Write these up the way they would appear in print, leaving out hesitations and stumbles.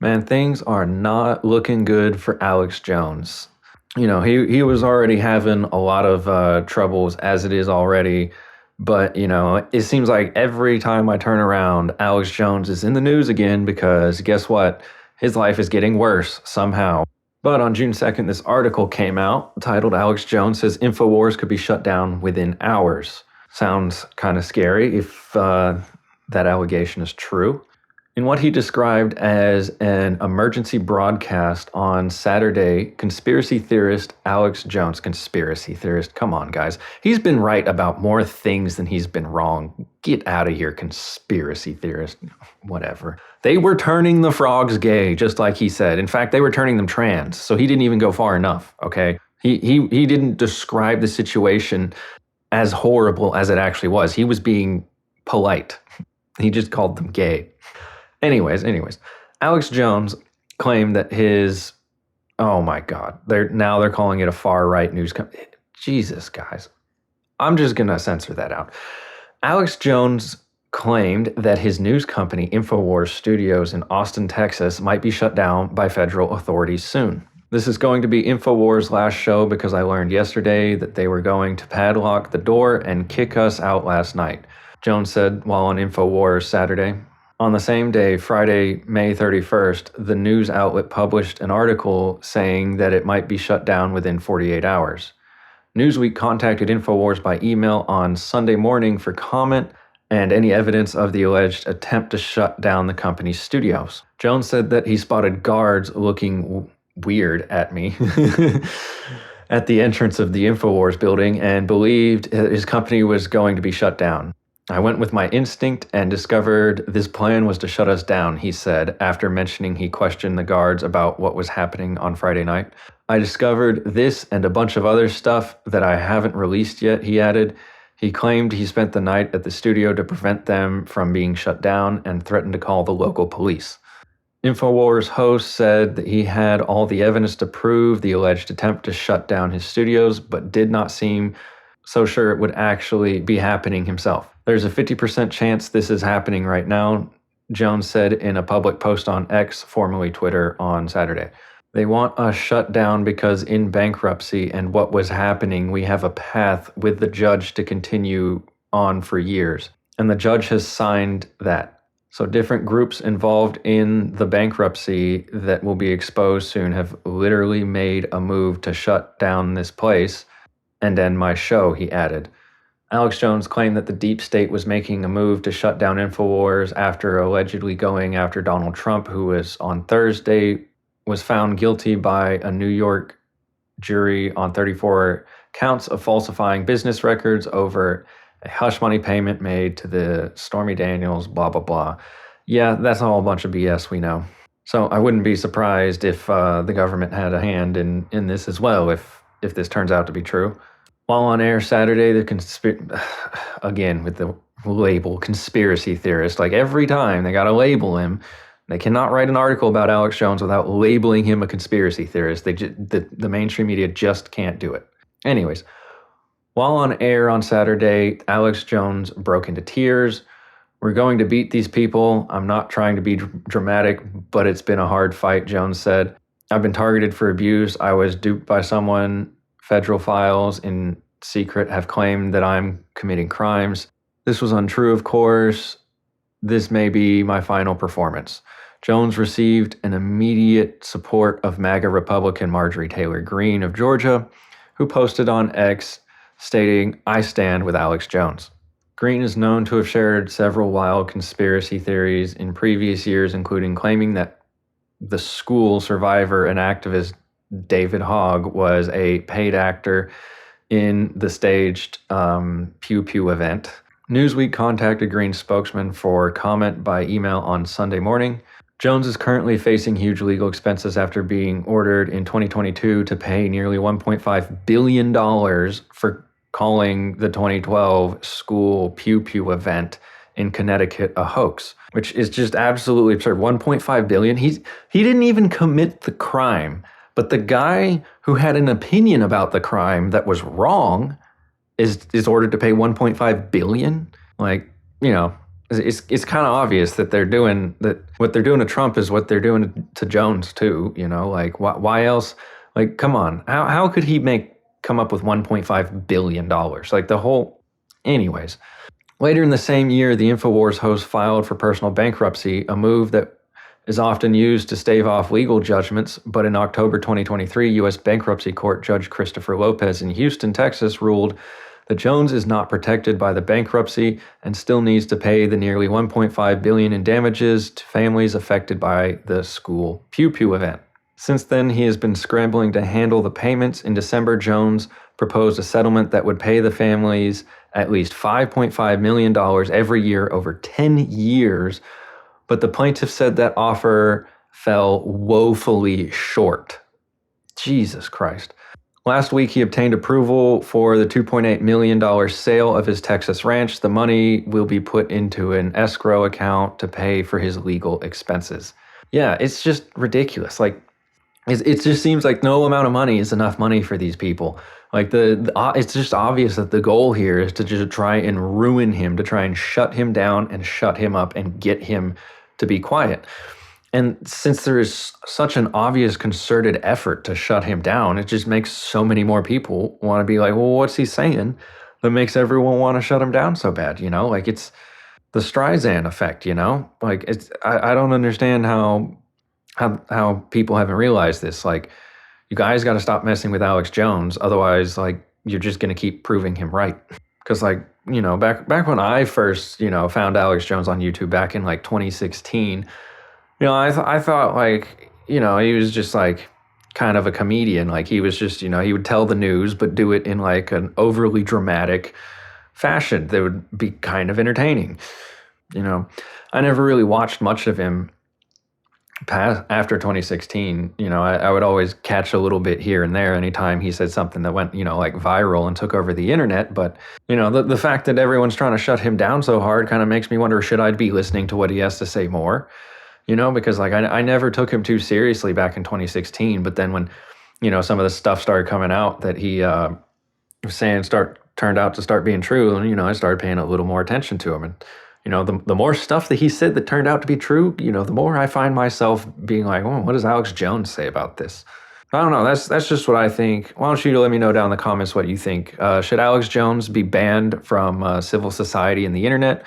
Man, things are not looking good for Alex Jones. He was already having a lot of troubles as it is already. But, it seems like every time I turn around, Alex Jones is in the news again because guess what? His life is getting worse somehow. But on June 2nd, this article came out titled Alex Jones says InfoWars could be shut down within hours. Sounds kind of scary if that allegation is true. In what he described as an emergency broadcast on Saturday, conspiracy theorist Alex Jones, conspiracy theorist, come on, guys. He's been right about more things than he's been wrong. Get out of here, conspiracy theorist. Whatever. They were turning the frogs gay, just like he said. In fact, they were turning them trans, so he didn't even go far enough, okay? He didn't describe the situation as horrible as it actually was. He was being polite. He just called them gay. Anyways, Alex Jones claimed that oh my God, they're calling it a far right news company. Jesus, guys, I'm just gonna censor that out. Alex Jones claimed that his news company InfoWars Studios in Austin, Texas, might be shut down by federal authorities soon. This is going to be InfoWars' last show because I learned yesterday that they were going to padlock the door and kick us out last night, Jones said while on InfoWars Saturday. On the same day, Friday, May 31st, the news outlet published an article saying that it might be shut down within 48 hours. Newsweek contacted InfoWars by email on Sunday morning for comment and any evidence of the alleged attempt to shut down the company's studios. Jones said that he spotted guards looking weird at me at the entrance of the InfoWars building and believed his company was going to be shut down. I went with my instinct and discovered this plan was to shut us down, he said, after mentioning he questioned the guards about what was happening on Friday night. I discovered this and a bunch of other stuff that I haven't released yet, he added. He claimed he spent the night at the studio to prevent them from being shut down and threatened to call the local police. InfoWars host said that he had all the evidence to prove the alleged attempt to shut down his studios, but did not seem so sure it would actually be happening himself. There's a 50% chance this is happening right now, Jones said in a public post on X, formerly Twitter, on Saturday. They want us shut down because in bankruptcy and what was happening, we have a path with the judge to continue on for years. And the judge has signed that. So different groups involved in the bankruptcy that will be exposed soon have literally made a move to shut down this place and end my show, he added. Alex Jones claimed that the deep state was making a move to shut down InfoWars after allegedly going after Donald Trump, who was on Thursday was found guilty by a New York jury on 34 counts of falsifying business records over a hush money payment made to the Stormy Daniels, blah, blah, blah. Yeah, that's all a bunch of BS, we know. So I wouldn't be surprised if the government had a hand in this as well, if this turns out to be true. While on air Saturday, again with the label conspiracy theorist, like every time they got to label him. They cannot write an article about Alex Jones without labeling him a conspiracy theorist. The mainstream media just can't do it. Anyways, while on air on Saturday, Alex Jones broke into tears. We're going to beat these people. I'm not trying to be dramatic, but it's been a hard fight, Jones said. I've been targeted for abuse. I was duped by someone. Federal files in secret have claimed that I'm committing crimes. This was untrue, of course. This may be my final performance. Jones received an immediate support of MAGA Republican Marjorie Taylor Greene of Georgia, who posted on X stating, "I stand with Alex Jones." Greene is known to have shared several wild conspiracy theories in previous years, including claiming that the school survivor and activist David Hogg was a paid actor in the staged Pew Pew event. Newsweek contacted Greene's spokesman for comment by email on Sunday morning. Jones is currently facing huge legal expenses after being ordered in 2022 to pay nearly $1.5 billion for calling the 2012 school Pew Pew event in Connecticut a hoax, which is just absolutely absurd. $1.5 billion. He didn't even commit the crime, but the guy who had an opinion about the crime that was wrong is ordered to pay $1.5 billion. Like, it's kind of obvious that they're doing that. What they're doing to Trump is what they're doing to Jones too. You know, like why else? Like, come on, how could he come up with $1.5 billion? Like the whole, anyways. Later in the same year, the InfoWars host filed for personal bankruptcy, a move that is often used to stave off legal judgments. But in October 2023, U.S. Bankruptcy Court Judge Christopher Lopez in Houston, Texas, ruled that Jones is not protected by the bankruptcy and still needs to pay the nearly $1.5 billion in damages to families affected by the school Pew Pew event. Since then, he has been scrambling to handle the payments. In December, Jones proposed a settlement that would pay the families at least $5.5 million every year over 10 years, but the plaintiff said that offer fell woefully short. Jesus Christ. Last week, he obtained approval for the $2.8 million sale of his Texas ranch. The money will be put into an escrow account to pay for his legal expenses. Yeah, it's just ridiculous. Like, it just seems like no amount of money is enough money for these people. Like it's just obvious that the goal here is to just try and ruin him, to try and shut him down and shut him up and get him to be quiet. And since there is such an obvious concerted effort to shut him down, it just makes so many more people want to be like, well, what's he saying that makes everyone want to shut him down so bad? You know, like it's the Streisand effect, you know, like I don't understand how people haven't realized this. Like, you guys got to stop messing with Alex Jones. Otherwise, like, you're just going to keep proving him right. Because, like, you know, back when I first, you know, found Alex Jones on YouTube back in like 2016, you know, I thought like, you know, he was just like kind of a comedian. Like, he was just, you know, he would tell the news, but do it in like an overly dramatic fashion that would be kind of entertaining. You know, I never really watched much of him after 2016. You know, I would always catch a little bit here and there anytime he said something that went, you know, like viral and took over the internet. But, you know, the fact that everyone's trying to shut him down so hard kind of makes me wonder, should I be listening to what he has to say more? You know, because like I never took him too seriously back in 2016. But then when, you know, some of the stuff started coming out that he was saying turned out to start being true, and, you know, I started paying a little more attention to him. And, you know, the more stuff that he said that turned out to be true, you know, the more I find myself being like, oh, what does Alex Jones say about this? I don't know. That's just what I think. Why don't you let me know down in the comments what you think? Should Alex Jones be banned from civil society and the internet?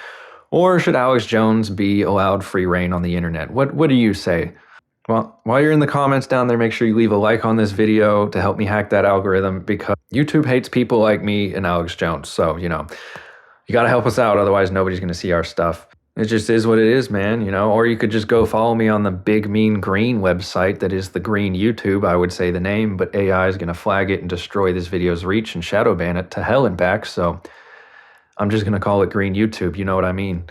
Or should Alex Jones be allowed free reign on the internet? What do you say? Well, while you're in the comments down there, make sure you leave a like on this video to help me hack that algorithm, because YouTube hates people like me and Alex Jones. So, you know, you got to help us out. Otherwise, nobody's going to see our stuff. It just is what it is, man, you know. Or you could just go follow me on the Big Mean Green website that is the Green YouTube. I would say the name, but AI is going to flag it and destroy this video's reach and shadow ban it to hell and back. So I'm just going to call it Green YouTube. You know what I mean?